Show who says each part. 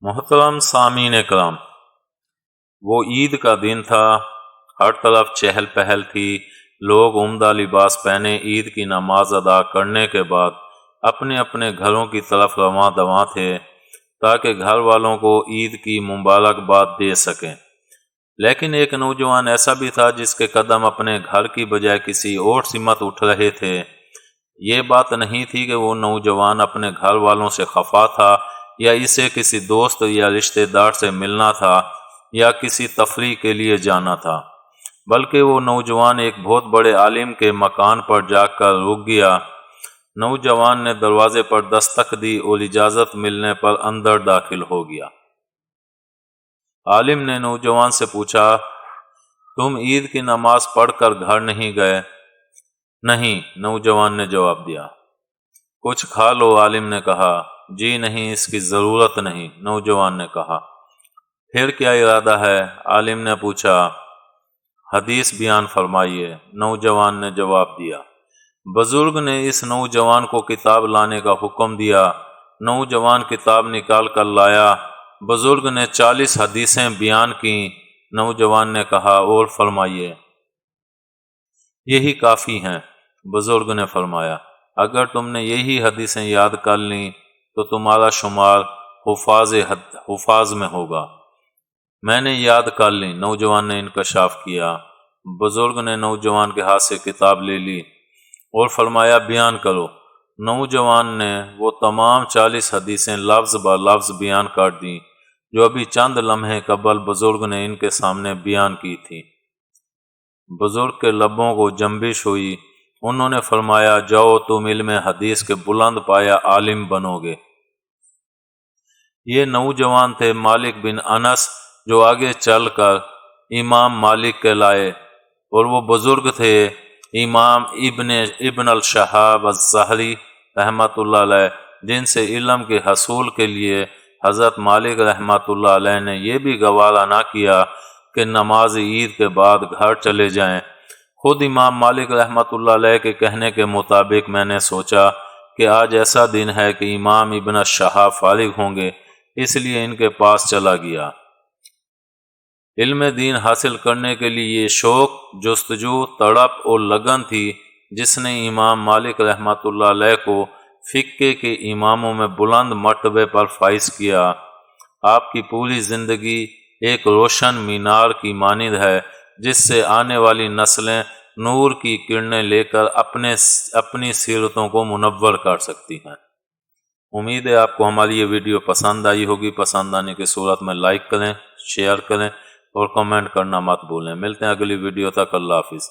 Speaker 1: محترم سامعین کرام، وہ عید کا دن تھا۔ ہر طرف چہل پہل تھی۔ لوگ عمدہ لباس پہنے عید کی نماز ادا کرنے کے بعد اپنے اپنے گھروں کی طرف رواں دواں تھے تاکہ گھر والوں کو عید کی مبارکباد دے سکیں۔ لیکن ایک نوجوان ایسا بھی تھا جس کے قدم اپنے گھر کی بجائے کسی اور سمت اٹھ رہے تھے۔ یہ بات نہیں تھی کہ وہ نوجوان اپنے گھر والوں سے خفا تھا یا اسے کسی دوست یا رشتہ دار سے ملنا تھا یا کسی تفریح کے لیے جانا تھا، بلکہ وہ نوجوان ایک بہت بڑے عالم کے مکان پر جا کر رک گیا۔ نوجوان نے دروازے پر دستک دی اور اجازت ملنے پر اندر داخل ہو گیا۔ عالم نے نوجوان سے پوچھا، تم عید کی نماز پڑھ کر گھر نہیں گئے؟ نہیں، نوجوان نے جواب دیا۔ کچھ کھا لو، عالم نے کہا۔ جی نہیں، اس کی ضرورت نہیں، نوجوان نے کہا۔ پھر کیا ارادہ ہے؟ عالم نے پوچھا۔ حدیث بیان فرمائیے، نوجوان نے جواب دیا۔ بزرگ نے اس نوجوان کو کتاب لانے کا حکم دیا۔ نوجوان کتاب نکال کر لایا۔ بزرگ نے 40 حدیثیں بیان کیں۔ نوجوان نے کہا، اور فرمائیے۔ یہی کافی ہیں، بزرگ نے فرمایا۔ اگر تم نے یہی حدیثیں یاد کر لیں تو تمہارا شمار حفاظ میں ہوگا۔ میں نے یاد کر لی، نوجوان نے انکشاف کیا۔ بزرگ نے نوجوان کے ہاتھ سے کتاب لے لی اور فرمایا، بیان کرو۔ نوجوان نے وہ تمام 40 حدیثیں لفظ بہ لفظ بیان کر دیں جو ابھی چند لمحے قبل بزرگ نے ان کے سامنے بیان کی تھی۔ بزرگ کے لبوں کو جنبش ہوئی۔ انہوں نے فرمایا، جاؤ، تم علم حدیث کے بلند پایا عالم بنو گے۔ یہ نوجوان تھے مالک بن انس، جو آگے چل کر امام مالک کہلائے، اور وہ بزرگ تھے امام ابن الشہاب الزہری رحمۃ اللہ علیہ، جن سے علم کے حصول کے لیے حضرت مالک رحمۃ اللہ علیہ نے یہ بھی گوارا نہ کیا کہ نماز عید کے بعد گھر چلے جائیں۔ خود امام مالک رحمۃ اللہ علیہ کے کہنے کے مطابق میں نے سوچا کہ آج ایسا دن ہے کہ امام ابن الشہاب فارغ ہوں گے، اس لیے ان کے پاس چلا گیا۔ علم دین حاصل کرنے کے لیے یہ شوق، جستجو، تڑپ اور لگن تھی جس نے امام مالک رحمۃ اللہ علیہ کو فقہ کے اماموں میں بلند مرتبے پر فائز کیا۔ آپ کی پوری زندگی ایک روشن مینار کی مانند ہے جس سے آنے والی نسلیں نور کی کرنیں لے کر اپنی سیرتوں کو منور کر سکتی ہیں۔ امید ہے آپ کو ہماری یہ ویڈیو پسند آئی ہوگی۔ پسند آنے کی صورت میں لائک کریں، شیئر کریں اور کمنٹ کرنا مت بھولیں۔ ملتے ہیں اگلی ویڈیو تک، اللہ حافظ۔